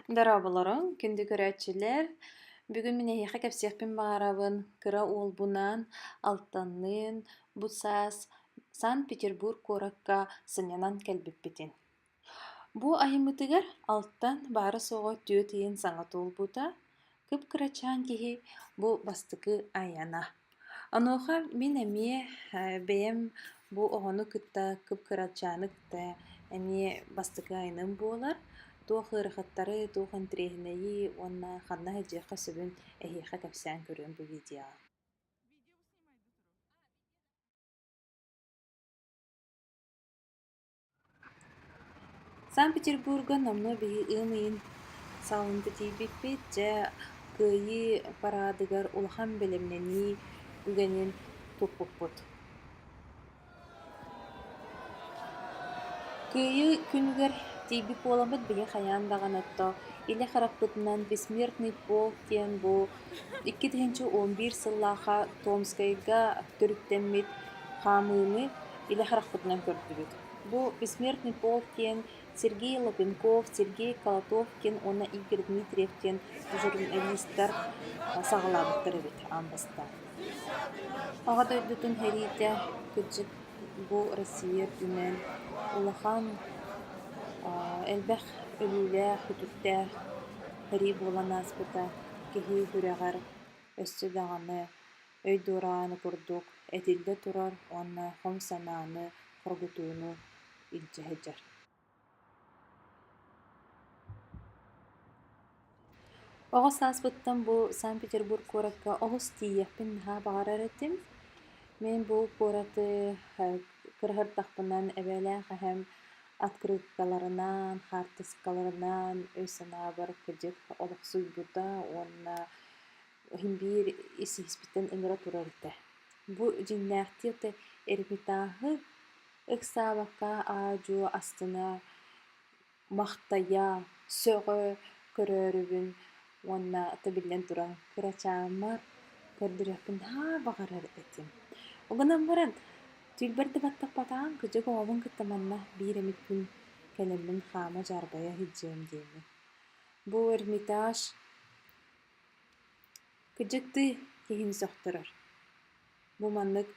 Дарабыларың, күнді көрәтчілер. Бүгін мен ехе кәпсекпен бағарабын кыра олбунан алтаннын бұсас Санкт-Петербург коракка сынянан кәлбіппетен. Бу айымытыгар алттан бары соға түйет ең саңа толбута, кып кырачан кихи бу бастықы аяна. Аноха мен әме бәйім бу оғыны күтті кып кырачаны күтті әме бастықы айнын болар. Туох ырахаттары, туох антрехнеи, онна ханна хаджиха сөбүн эхиха капсян көрөн бу видео. Санкт-Петербурга намно биһи ымыйын салынды тииппит же кыйы парадыгар улахан белемнени үгенин туппуппут. Кыйы күнгөр тииппит буоламыт биһи хаяан даҕанатто илэ хараппытынан бессмертный полк диэн бу 2011 сыллааха Томскайга төрүттэммит хаамыыны илэ хараппытынан көрдүбүт. Бу бессмертный полк диэн Сергей Лапенков, Сергей Колотовкин, онна Игорь Дмитриевтен журналисттар саҕалаабыттар эбит аамбаста. Ага дойдутун хэриитэ кыдьык бу Россия түнэн улахан элбэх өлүүлээх, хүтүттээх хэрии буоланааспыта киһи хүрэҕэр өссө даҕаны өй дуорааны курдук этилдэ турар уонна хом санааны хоргутууну илдьэһэдьэр. Оҕо сааспыттан бу Санкт-Петербург куоракка оҕус тиийэхпин наһаа баҕарар этим. Мен бу куораты кыраһырдахпынан эбээлээх эһэм открыткаларынан, хартыскаларынан өй санаабар кыдьык олохсуйбута уонна химбиир исииспиттэн ыҥыра турар этэ. Бу дьиҥнээхтиэтэ Эрмитааһы ыксаабакка аадьуо астына махтая, сөҕө көрөөрүбүн уонна табиллэн туран кырачааммар көрдүрүөхпүн наһаа баҕарар этим. Угунан баран түүлбэрдэ баттаппатаан кыдьык оҕобун кыттаманна биир эмит күн кэлэммин хаама дьаарбайа сылдьыам диэми. Бу Эрмитаж кыдьыктыы киһини сөхтөрөр. Бу маннык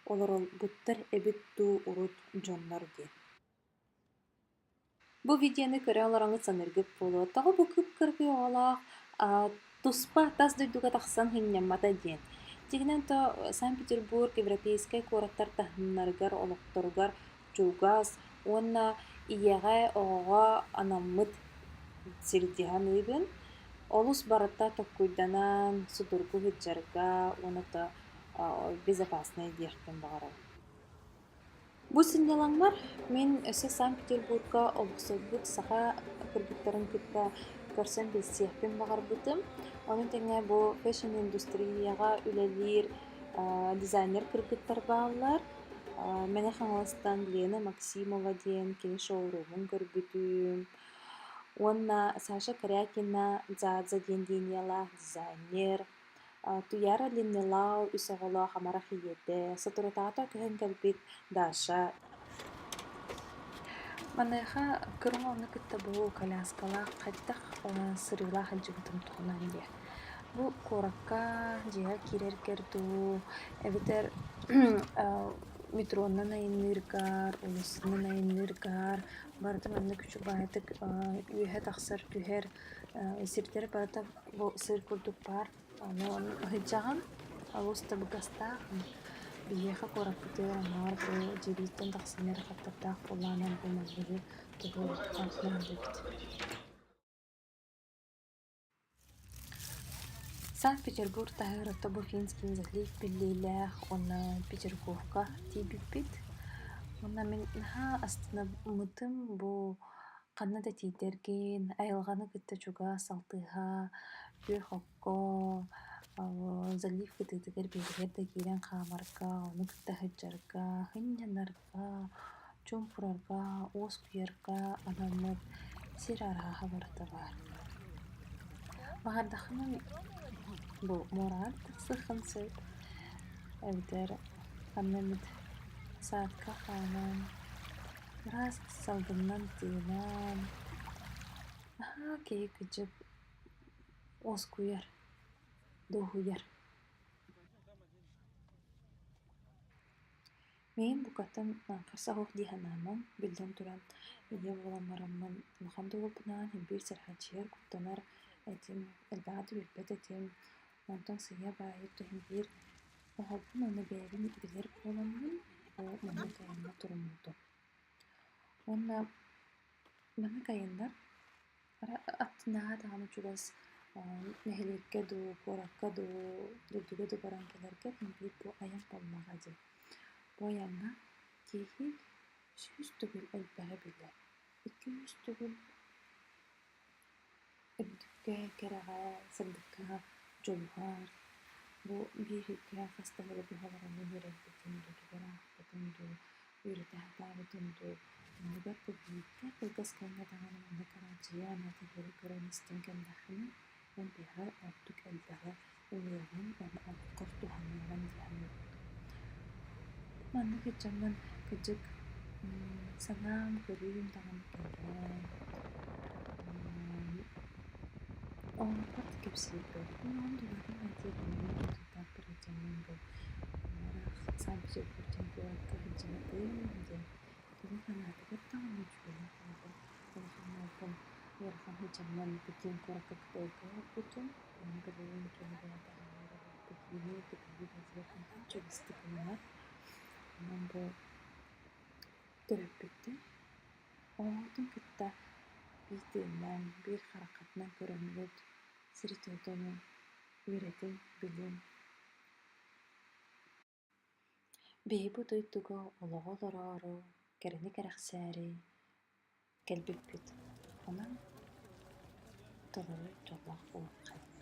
олоролбуттар эбит дуу урут дьоннор диэн. Бу видеоны көрө олороҥҥу саныргыт буолуот. Тоҕо бу кып-кыргый оҕолоох туспа тас дойдуга тахсан хынньаммата диэн. Тигинэн то Санкт-Петербург европейскай куораттар таһыннарыгар олохторугар чугас уонна ийэҕэ оҕоҕо анаммыт сирдиһан ыыбын олус барыта токкуйданан судургу сылдьарга уонна безопасный диэхтэн баҕарабын. Бу сынньалаҥмар мин өссө Санкт-Петербургка олохсорбут саха кыргыттарын кытта көрсөн билсиэхпин баҕарбытым. Онун тэҥҥэ бу фэшн индустрияға үлэлиир дизайнер кыргыттар бааллар. Мэне хаҥаластан Лена Максимова диэн кини шоурумун көрбүтүм. Уонна Саша Корякина Дзадза диэн дииньялаах дизайнер. Туяра Линнелау үс оҕолоох амарах ийэтэ. Сатурутаата көһөн кэлбит Даша. Маныыха кыруҥ онно кытта бу коляскалаах хайдах сырыылаах алдьыбытым туһунан диэ. Бу куоракка дьиэҕэ киирэргэр дуу эбитэр метроннан айынныыргаар, улуссунан айынныыргаар барыта манна күчү баатык үөһэ тахсар түһэр сирдэр барыта бу сыр курдук баар онон ыһыдьаҕан олус табыгастаах биэхэ куораккытыгар аҥаар бу дьиэбииттэн тахсыннар хаттардаах булаанан бу манныгы тугу хааллаабыт. Санкт-Петербург таһыгырытта бу финский залив биллиилээх уонна Петерговка тиибиппит. Уонна мин наһаа астынаммытым бу ханна да тиидэргин айылҕаны кытта чугас алтыыһа күөх окко залив кытыытыгар биэригэр да киирэн хаамарга, ону кытта сылдьарга, хынньанарга, чуумпурарга, уос күйэрга анаммыт сир арааһа барыта баар. Баҕардаххынан бу мораль тахсыхан сөп эбитэр ханнамыт саатка хаанан раз салгыннан тыынан Aha, kii kıcık oskuyar, doğuyar. Мен букаттан кырсаһох диһанаман билдэн туран ия буоламмарамман улахан дугулбунаан химбиир сэрхэчигэр куттанар этим элбэҕэ дибирбэт этим онтон сыйа баайыр туһимбиир оҕолбун уонна бэйэбин билэр буоламмын манна кайанна туруммуту. Уонна манна кайаннар аттынааҕа даҕаны чугас нэһилииккэ дуу, куоракка дуу, дурдуга дуу баран келэргэ химбиир бу аян боллаҕа дии. Бу аяҥҥа киһи сүүс түгүл элбэҕэ билэр, 200 түгүл үрдүккэ, кэрэҕэ, сырдыккаһа дьолуһаар, бу бииһиги хастаһыгы буһалаҕынньан үөрэлбитин дуу, тугураахпытын дуу, үөрэтэһэтээбитин дуу, иннигэр бу бииргэ кыргас кэллэ даҕаны манна караачыйа анаатыгыары көрөн истэн кэллэххинэ, мин биэҕэ ордук элбэҕэ ыҥыаҕын, оны олоххор туһанныаҕын диэхэ. Манна кырдьаммын кырдьык саҥаам, көрүүм даҕаны кэллээн, оҕолорбот кэпсиирбэт. Уонун дуларын айтыа бинигин дьултуттааппыр кырдьаммын бу оорах Санкт-Петербургтен куоракка сылдьыбатыым диэн. Тугу ханаатыгар даҕаны үчүгэй хаалбын. Улахан оорбун ыарахан сылдьаммын бытыын куоракка кытайга ону бэлэҕин киһилээх даҕаллара барбыт иһини тыгыйы бэйэлэр наһаа дьуластык ыланар. Онон бу төрөппүттэр оҕоотун кытта биир тыыннаан, биир харахатынан көрөнүбүт сиритиотону үөретин билин. Биһи бу тойдуга олоҕо олороору, кэрэни кэрэхсээри кэлбиппит. Онон толору дьоллоох буолан